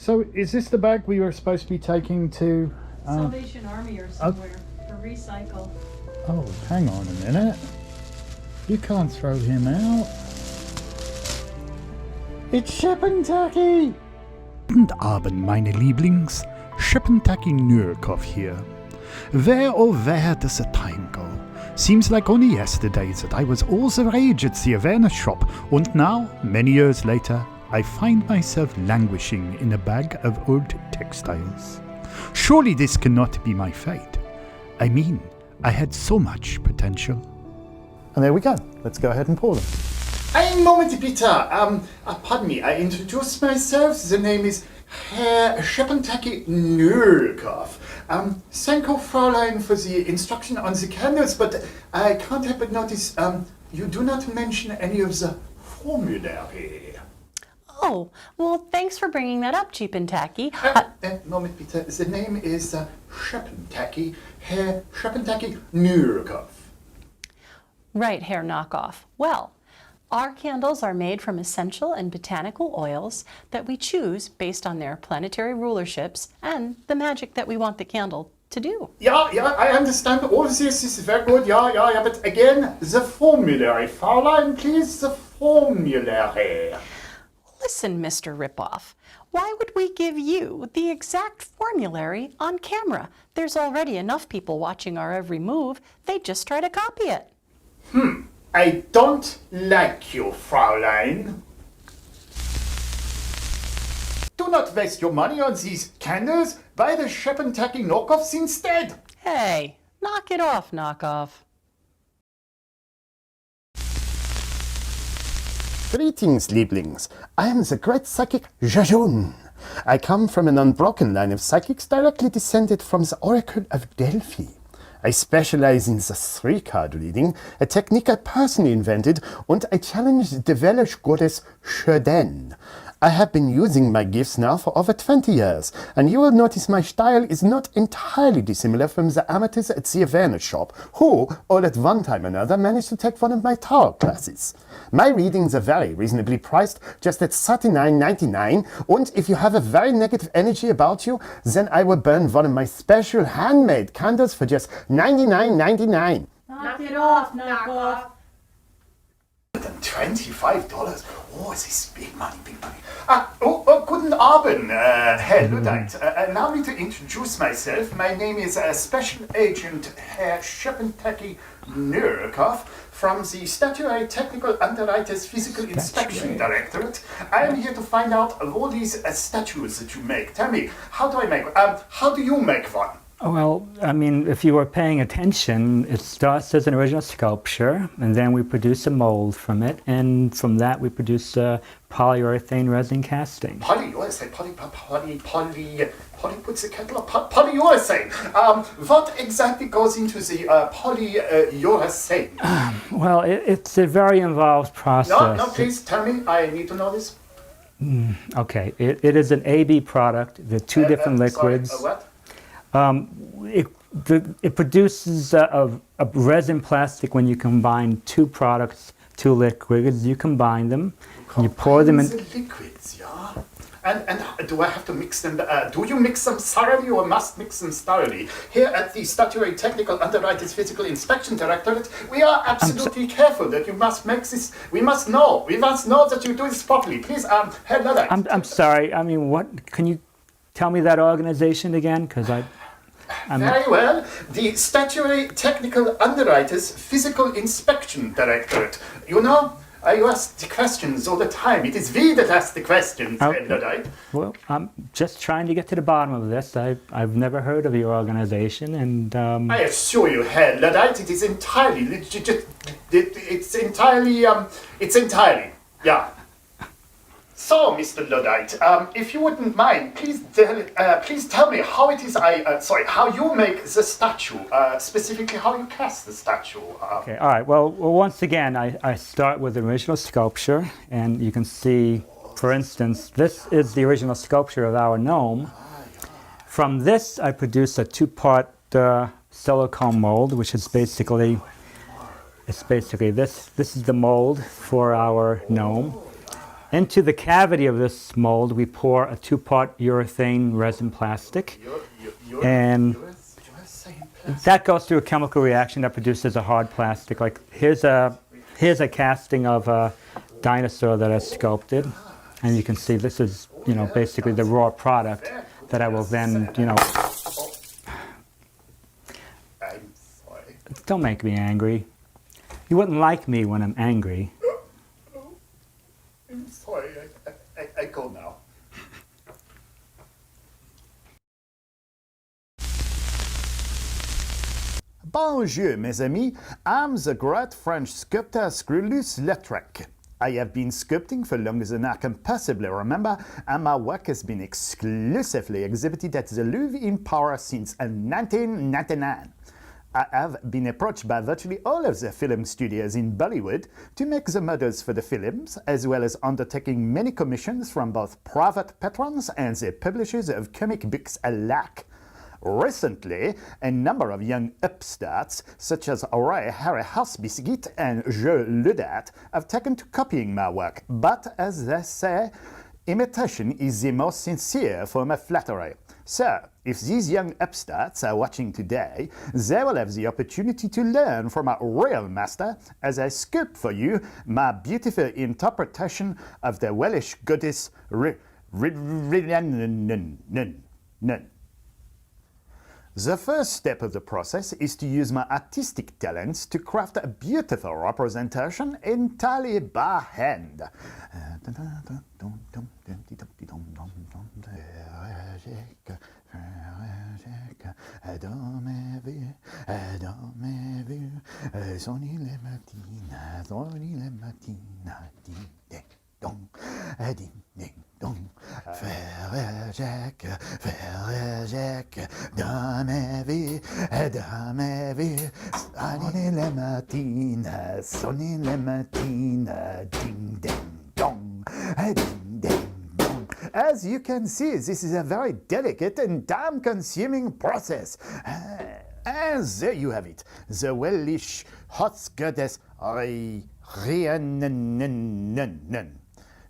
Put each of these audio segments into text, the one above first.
So is this the bag we were supposed to be taking to... Salvation Army or somewhere for recycle. Oh, hang on a minute. You can't throw him out. It's Cheapentaki! Guten Abend, meine Lieblings. Cheapentaki Knockoff here. Where oh where does the time go? Seems like only yesterday that I was all the rage at the awareness shop, and now, many years later, I find myself languishing in a bag of old textiles. Surely this cannot be my fate. I mean, I had so much potential. And there we go. Let's go ahead and pour them. Ein Moment bitte. Pardon me, I introduced myself. The name is Herr Cheapentaki Knockoff. Thank you, Fräulein, for the instruction on the candles, but I can't help but notice you do not mention any of the formulary. Oh, well, thanks for bringing that up, Cheapentaki. Moment bitte. The name is Cheapentaki, Herr Cheapentaki Knockoff. Right, Herr Knockoff. Well, our candles are made from essential and botanical oils that we choose based on their planetary rulerships and the magic that we want the candle to do. Yeah, I understand. All this is very good. Yeah. But again, the formulary. Fräulein, please, the formulary. Listen, Mr. Ripoff, why would we give you the exact formulary on camera? There's already enough people watching our every move. They'd just try to copy it. I don't like you, Fräulein. Do not waste your money on these candles. Buy the Cheapentaki knockoffs instead. Hey, knock it off, Knockoff. Greetings, Lieblings. I am the great psychic Jajun. I come from an unbroken line of psychics directly descended from the Oracle of Delphi. I specialize in the 3-card reading, a technique I personally invented, and I challenge the Welsh goddess Sjöden. I have been using my gifts now for over 20 years, and you will notice my style is not entirely dissimilar from the amateurs at the awareness shop, who, all at one time or another, managed to take one of my tarot classes. My readings are very reasonably priced, just at $39.99, and if you have a very negative energy about you, then I will burn one of my special handmade candles for just $99.99. Knock it off, Knockoff. $25. Oh, this is big money. Guten Abend, Herr Luddite. Allow me to introduce myself. My name is Special Agent Herr Cheapentaki Knockoff from the Statutory Technical Underwriters Physical Inspection Directorate. I am here to find out of all these statues that you make. Tell me, how do you make one? Well, I mean, if you were paying attention, it starts as an original sculpture, and then we produce a mold from it, and from that we produce a polyurethane resin casting. Polyurethane, poly puts the kettle up. Polyurethane. What exactly goes into the polyurethane? Well, it's a very involved process. No, please tell me. I need to know this. Okay, it is an AB product. The two different liquids. Sorry, what? It produces a resin plastic when you combine two products, two liquids. You combine them, you pour them in. The liquids, yeah. And do I have to mix them? Do you mix them thoroughly or must mix them thoroughly? Here at the Statutory Technical Underwriters Physical Inspection Directorate, we are absolutely careful that you must make this. We must know that you do this properly. Please, Herr Luddite. I'm sorry. I mean, what? Can you tell me that organization again? Because Very well. The Statutory Technical Underwriters Physical Inspection Directorate. You know, I ask the questions all the time. It is we that ask the questions, Luddite. Well, I'm just trying to get to the bottom of this. I've never heard of your organization, and I assure you, Herr Luddite, it is entirely legit. It's entirely, yeah. So, Mr. Luddite, if you wouldn't mind, please tell me how it is how you make the statue, specifically how you cast the statue. Okay, all right. Well, once again, I start with the original sculpture, and you can see, for instance, this is the original sculpture of our gnome. From this, I produce a 2-part silicone mold, which is basically, this is the mold for our gnome. Into the cavity of this mold, we pour a 2-part urethane resin plastic. And that goes through a chemical reaction that produces a hard plastic. Like here's a casting of a dinosaur that I sculpted. And you can see this is, basically the raw product that I will then, Don't make me angry. You wouldn't like me when I'm angry. I'm sorry, I go now. Bonjour, mes amis. I'm the great French sculptor Scrulus-Lautrec. I have been sculpting for longer than I can possibly remember, and my work has been exclusively exhibited at the Louvre in Paris since 1999. I have been approached by virtually all of the film studios in Bollywood to make the models for the films, as well as undertaking many commissions from both private patrons and the publishers of comic books alike. Recently, a number of young upstarts, such as Ray Harry Housebiscuit and Joe Ludat, have taken to copying my work, but as they say, imitation is the most sincere form of flattery. So, if these young upstarts are watching today, they will have the opportunity to learn from a real master as I sculpt for you my beautiful interpretation of the Welsh goddess Rhiannon. The first step of the process is to use my artistic talents to craft a beautiful representation entirely by hand. Frère Jacques, dans ma vie, sonnez la matine, ding ding dong, ding ding dong. As you can see, this is a very delicate and time-consuming process. And there you have it, the Welsh hot goddess Rhiannon.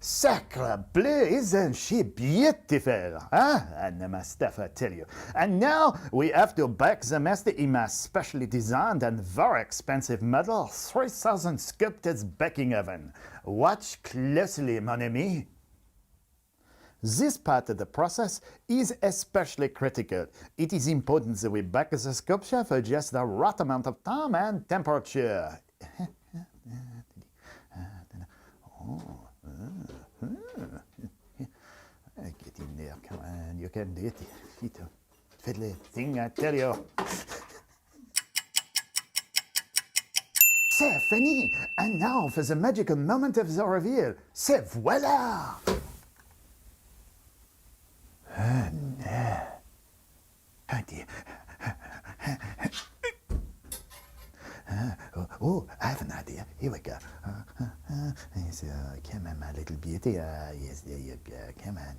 Sacre bleu, isn't she beautiful? Huh? And my stuff, I tell you. And now we have to bake the master in my specially designed and very expensive model 3000 sculpted baking oven. Watch closely, mon ami. This part of the process is especially critical. It is important that we bake the sculpture for just the right amount of time and temperature. Get in there, come on, you can do it. Fiddly thing, I tell you. C'est fini! And now for the magical moment of the reveal. C'est voila! Oh dear. Oh, I have an idea. Here we go. So, come on, my little beauty. Yes, there you go. Come on.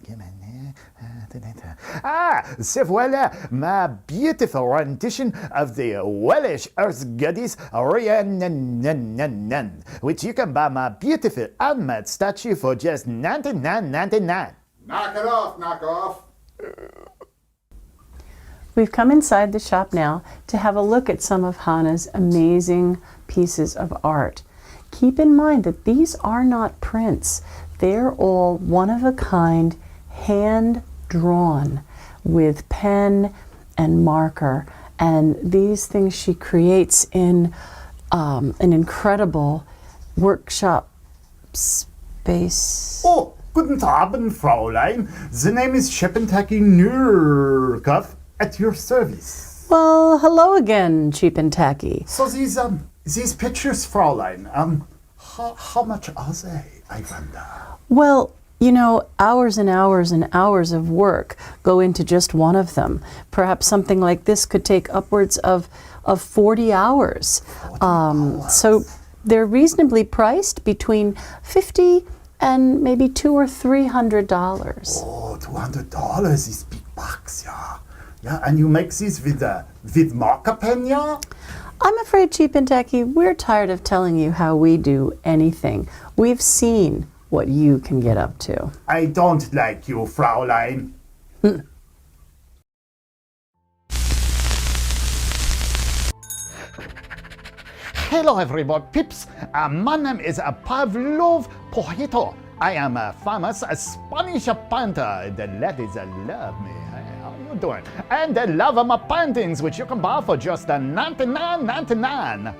C'est voilà, my beautiful rendition of the Welsh earth goddess Rhiannon, which you can buy my beautiful handmade statue for just $99.99. Knock it off, Knockoff. We've come inside the shop now to have a look at some of Hannah's amazing pieces of art. Keep in mind that these are not prints. They're all one-of-a-kind, hand-drawn with pen and marker. And these things she creates in an incredible workshop space. Oh, guten Abend, Fräulein. The name is Cheapentaki Knockoff. At your service. Well, hello again, Cheapentaki. So these pictures, Fräulein, how much are they, I wonder? Well, you know, hours and hours and hours of work go into just one of them. Perhaps something like this could take upwards of 40 hours. 40 hours. So they're reasonably priced between $50 and maybe $200 or $300. Oh, $200 is big bucks, yeah. Yeah, and you make this with marker pen, yeah? I'm afraid, Cheapentaki, we're tired of telling you how we do anything. We've seen what you can get up to. I don't like you, Fraulein. Hello everybody, pips. My name is Pavlov Pojito. I am a famous Spanish painter. The ladies love me. Hey, how you doing? And they love my paintings, which you can buy for just $99.99.